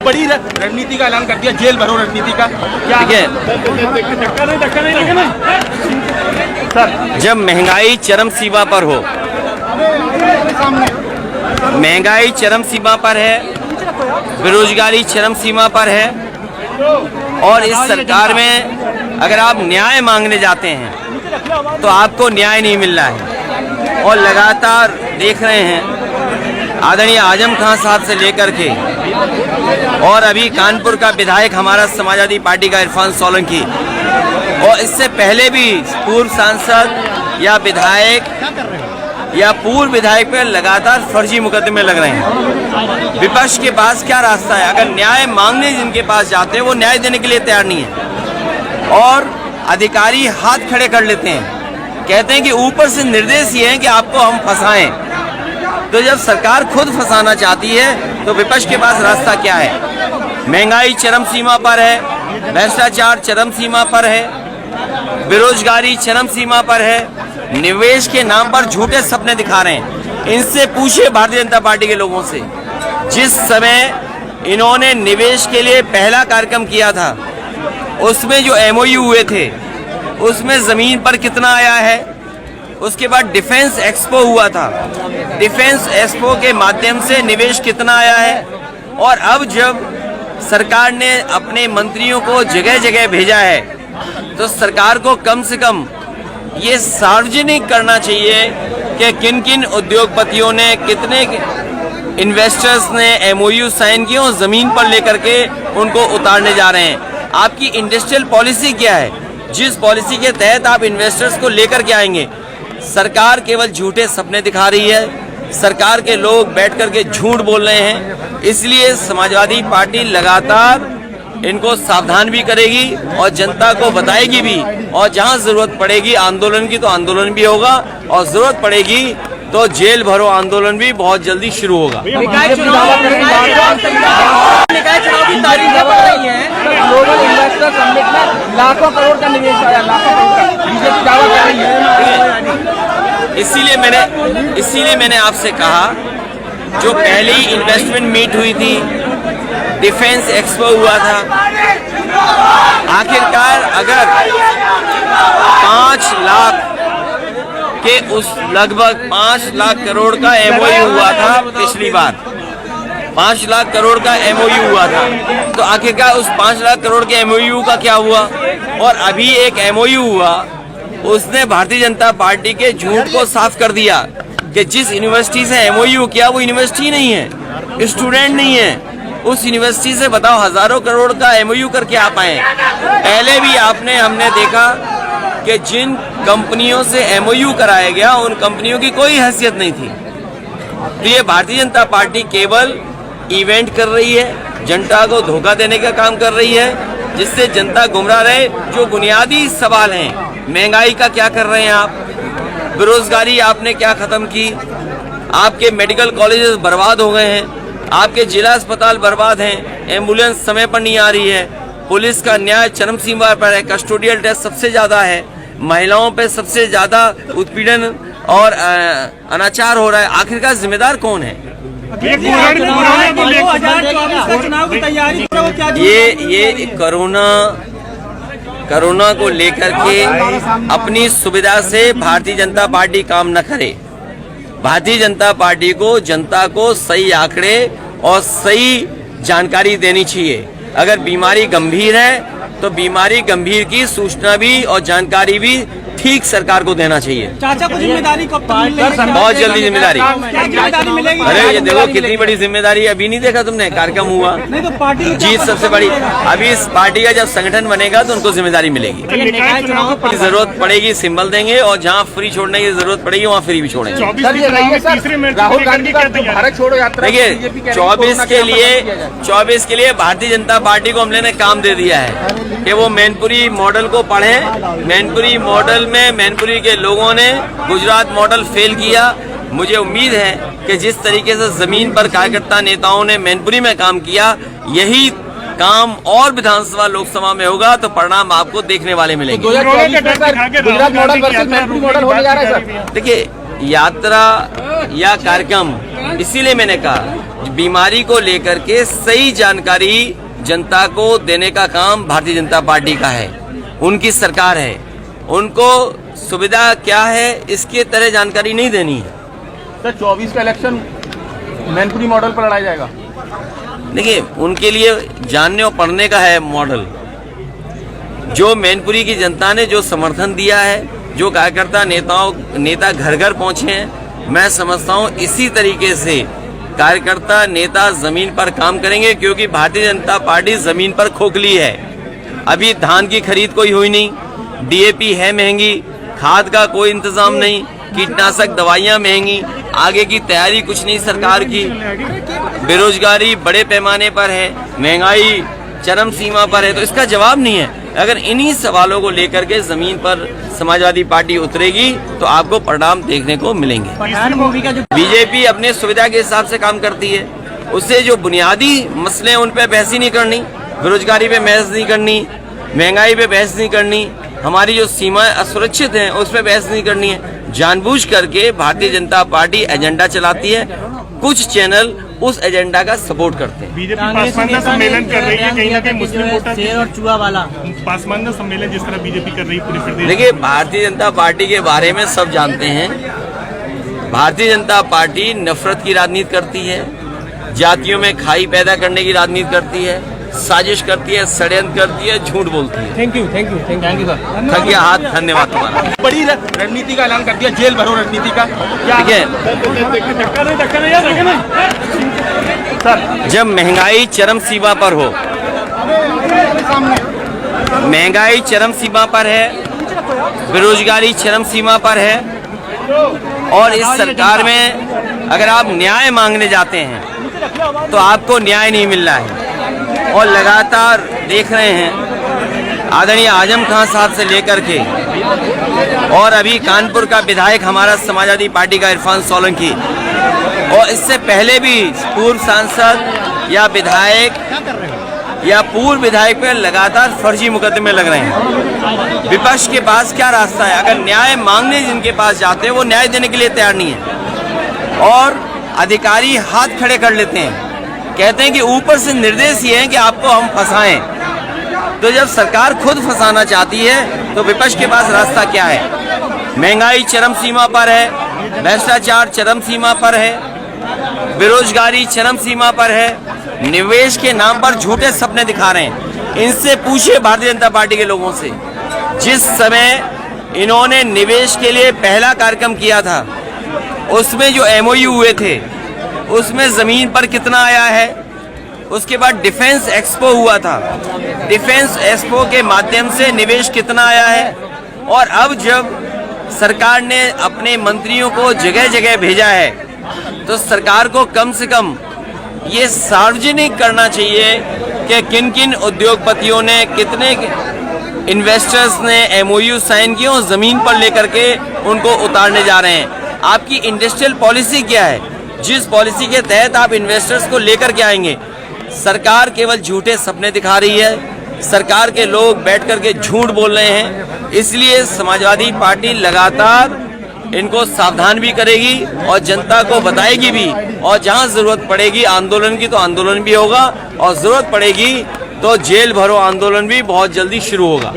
बड़ी रणनीति का ऐलान कर दिया, जेल भरो रणनीति का। ठीक है सर, जब महंगाई चरम सीमा पर हो, महंगाई चरम सीमा पर है, बेरोजगारी चरम सीमा पर है, और इस सरकार में अगर आप न्याय मांगने जाते हैं तो आपको न्याय नहीं मिल रहा है। और लगातार देख रहे हैं आदरणीय आजम खान साहब से लेकर के और अभी कानपुर का विधायक हमारा समाजवादी पार्टी का इरफान सोलंकी, और इससे पहले भी पूर्व सांसद या विधायक या पूर्व विधायक पे लगातार फर्जी मुकदमे लग रहे हैं। विपक्ष के पास क्या रास्ता है? अगर न्याय मांगने जिनके पास जाते हैं वो न्याय देने के लिए तैयार नहीं है, और अधिकारी हाथ खड़े कर लेते हैं, कहते हैं कि ऊपर से निर्देश ये है कि आपको हम फंसाएं। तो जब सरकार खुद फंसाना चाहती है तो विपक्ष के पास रास्ता क्या है? महंगाई चरम सीमा पर है, भ्रष्टाचार चरम सीमा पर है, बेरोजगारी चरम सीमा पर है, निवेश के नाम पर झूठे सपने दिखा रहे हैं। इनसे पूछिए भारतीय जनता पार्टी के लोगों से, जिस समय इन्होंने निवेश के लिए पहला कार्यक्रम किया था उसमें जो एमओयू हुए थे उसमें जमीन पर कितना आया है। उसके बाद डिफेंस एक्सपो हुआ था, डिफेंस एक्सपो के माध्यम से निवेश कितना आया है। और अब जब सरकार ने अपने मंत्रियों को जगह जगह भेजा है तो सरकार को कम से कम ये सार्वजनिक करना चाहिए कि किन किन उद्योगपतियों ने, कितने इन्वेस्टर्स ने एमओयू साइन किए और जमीन पर लेकर के उनको उतारने जा रहे हैं। आपकी इंडस्ट्रियल पॉलिसी क्या है? जिस पॉलिसी के तहत आप इन्वेस्टर्स को लेकर के आएंगे? सरकार केवल झूठे सपने दिखा रही है, सरकार के लोग बैठ करके झूठ बोल रहे हैं। इसलिए समाजवादी पार्टी लगातार इनको सावधान भी करेगी और जनता को बताएगी भी, और जहां जरूरत पड़ेगी आंदोलन की तो आंदोलन भी होगा, और जरूरत पड़ेगी तो जेल भरो आंदोलन भी बहुत जल्दी शुरू होगा। निकाय चुनाव की तारीखें बढ़ रही हैं, ग्लोबल इन्वेस्टर समिट में लाखों करोड़ का निवेश आया, लाखों करोड़ का बीजेपी दावा कर रही है। इसीलिए मैंने आपसे कहा, जो पहली इन्वेस्टमेंट मीट हुई थी, डिफेंस एक्सपो हुआ था, आखिरकार अगर 5 लाख के उस लगभग 5 लाख करोड़ का एमओयू हुआ था पिछली बार, 5 लाख करोड़ का एमओयू हुआ था, तो आखिरकार उस 5 लाख करोड़ के एमओयू का क्या हुआ? और अभी एक एमओयू हुआ, उसने भारतीय जनता पार्टी के झूठ को साफ कर दिया कि जिस यूनिवर्सिटी से एमओयू किया वो यूनिवर्सिटी नहीं है, स्टूडेंट नहीं है। उस यूनिवर्सिटी से बताओ हजारों करोड़ का एमओयू करके आप आए। पहले भी हमने देखा कि जिन कंपनियों से एमओयू कराया गया उन कंपनियों की कोई हैसियत नहीं थी। तो ये भारतीय जनता पार्टी केवल इवेंट कर रही है, जनता को धोखा देने का काम कर रही है, जिससे जनता गुमराह रहे। जो बुनियादी सवाल हैं, महंगाई का क्या कर रहे हैं आप? बेरोजगारी आपने क्या खत्म की? आपके मेडिकल कॉलेजेस बर्बाद हो गए हैं, आपके जिला अस्पताल बर्बाद हैं, एम्बुलेंस समय पर नहीं आ रही है, पुलिस का न्याय चरम सीमा पर है, कस्टोडियल टेस्ट सबसे ज्यादा है, महिलाओं पे सबसे ज्यादा उत्पीड़न और अनाचार हो रहा है। आखिरकार जिम्मेदार कौन है? ये कोरोना को लेकर के अपनी सुविधा से भारतीय जनता पार्टी काम न करे। भारतीय जनता पार्टी को जनता को सही आंकड़े और सही जानकारी देनी चाहिए। अगर बीमारी गंभीर है तो बीमारी गंभीर की सूचना भी और जानकारी भी ठीक सरकार को देना चाहिए। चाचा को जिम्मेदारी कब तक मिलेगी? बहुत जल्दी जिम्मेदारी। मिलेगी? अरे ये देखो कितनी बड़ी जिम्मेदारी, अभी नहीं देखा तुमने? कार्यक्रम हुआ, नहीं तो पार्टी जीत सबसे बड़ी। अभी इस पार्टी का जब संगठन बनेगा तो उनको जिम्मेदारी मिलेगी। जरूरत पड़ेगी सिंबल देंगे, और जहाँ फ्री छोड़ने की जरूरत पड़ेगी वहाँ फ्री भी छोड़ेंगे। राहुल गांधी का भारत छोड़ो यात्रा, देखिए 24 के लिए भारतीय जनता पार्टी को हमने काम दे दिया है कि वो मैनपुरी मॉडल को पढ़ें। मैनपुरी मॉडल में मैनपुरी के लोगों ने गुजरात मॉडल फेल किया। मुझे उम्मीद है कि जिस तरीके से जमीन पर कार्यकर्ता नेताओं ने मैनपुरी में काम किया, यही काम और विधानसभा लोकसभा में होगा तो परिणाम आपको देखने वाले मिलेंगे। Gujarat model versus Mainpuri model होने जा रहा है सर। देखिए, यात्रा या कार्यक्रम इसीलिए मैंने कहा बीमारी को लेकर के सही जानकारी जनता को देने का काम भारतीय जनता पार्टी का है, उनकी सरकार है। उनको सुविधा क्या है इसके तरह जानकारी नहीं देनी है। सर 24 का इलेक्शन मैनपुरी मॉडल पर लड़ाया जाएगा। देखिए, उनके लिए जानने और पढ़ने का है मॉडल। जो मैनपुरी की जनता ने जो समर्थन दिया है, जो कार्यकर्ता नेता घर घर पहुंचे हैं, मैं समझता हूं इसी तरीके से कार्यकर्ता नेता जमीन पर काम करेंगे, क्योंकि भारतीय जनता पार्टी जमीन पर खोखली है। अभी धान की खरीद कोई हुई नहीं, डीएपी है महंगी, खाद का कोई इंतजाम नहीं, कीटनाशक दवाइयां महंगी, आगे की तैयारी कुछ नहीं सरकार की, बेरोजगारी बड़े पैमाने पर है, महंगाई चरम सीमा पर है। तो इसका जवाब नहीं है। अगर इन्हीं सवालों को लेकर के जमीन पर समाजवादी पार्टी उतरेगी तो आपको परिणाम देखने को मिलेंगे। बीजेपी अपने सुविधा के हिसाब से काम करती है, उससे जो बुनियादी मसले हैं उन पे बहस ही नहीं करनी, बेरोजगारी पे बहस नहीं करनी, महंगाई पे बहस नहीं करनी, हमारी जो सीमाएं असुरक्षित हैं उस पे बहस नहीं करनी है। जानबूझ करके भारतीय जनता पार्टी एजेंडा चलाती है, कुछ चैनल उस एजेंडा का सपोर्ट करते हैं। बीजेपी पासवान सम्मेलन कर रही है, कहीं ना कहीं मुस्लिम वोटर शेर और चूहा वाला पासवान सम्मेलन जिस तरह बीजेपी कर रही है पूरे प्रदेश। देखिए, भारतीय जनता पार्टी के बारे में सब जानते हैं। भारतीय जनता पार्टी नफरत की राजनीति करती है, जातियों में खाई पैदा करने की राजनीति करती है, साजिश करती है, षड्यंत्र करती है, झूठ बोलती है। Thank you sir. थक गया हाथ, धन्यवाद तुम्हारा। बड़ी रणनीति का ऐलान कर दिया, जेल भरो रणनीति का। ठीक है, जब महंगाई चरम सीमा पर हो, महंगाई चरम सीमा पर है, बेरोजगारी चरम सीमा पर है, और इस सरकार में अगर आप न्याय मांगने जाते हैं तो आपको न्याय नहीं मिल रहा है। और लगातार देख रहे हैं आदरणीय आजम खान साहब से लेकर के, और अभी कानपुर का विधायक हमारा समाजवादी पार्टी का इरफान सोलंकी, और इससे पहले भी पूर्व सांसद या विधायक या पूर्व विधायक पे लगातार फर्जी मुकदमे लग रहे हैं। विपक्ष के पास क्या रास्ता है? अगर न्याय मांगने जिनके पास जाते हैं वो न्याय देने के लिए तैयार नहीं है, और अधिकारी हाथ खड़े कर लेते हैं, कहते हैं कि ऊपर से निर्देश ये है कि आपको हम फंसाएं। तो जब सरकार खुद फंसाना चाहती है तो विपक्ष के पास रास्ता क्या है? महंगाई चरम सीमा पर है, भ्रष्टाचार चरम सीमा पर है, बेरोजगारी चरम सीमा पर है, निवेश के नाम पर झूठे सपने दिखा रहे हैं। इनसे पूछिए भारतीय जनता पार्टी के लोगों से, जिस समय इन्होंने निवेश के लिए पहला कार्यक्रम किया था उसमें जो MOU हुए थे उसमें जमीन पर कितना आया है। उसके बाद डिफेंस एक्सपो हुआ था, डिफेंस एक्सपो के माध्यम से निवेश कितना आया है। और अब जब सरकार ने अपने मंत्रियों को जगह जगह भेजा है तो सरकार को कम से कम ये सार्वजनिक करना चाहिए कि किन किन उद्योगपतियों ने, कितने इन्वेस्टर्स ने MOU साइन किए और जमीन पर लेकर के उनको उतारने जा रहे हैं। आपकी इंडस्ट्रियल पॉलिसी क्या है, जिस पॉलिसी के तहत आप इन्वेस्टर्स को लेकर के आएंगे? सरकार केवल झूठे सपने दिखा रही है, सरकार के लोग बैठ करके झूठ बोल रहे हैं। इसलिए समाजवादी पार्टी लगातार इनको सावधान भी करेगी और जनता को बताएगी भी, और जहां जरूरत पड़ेगी आंदोलन की तो आंदोलन भी होगा, और जरूरत पड़ेगी तो जेल भरो आंदोलन भी बहुत जल्दी शुरू होगा।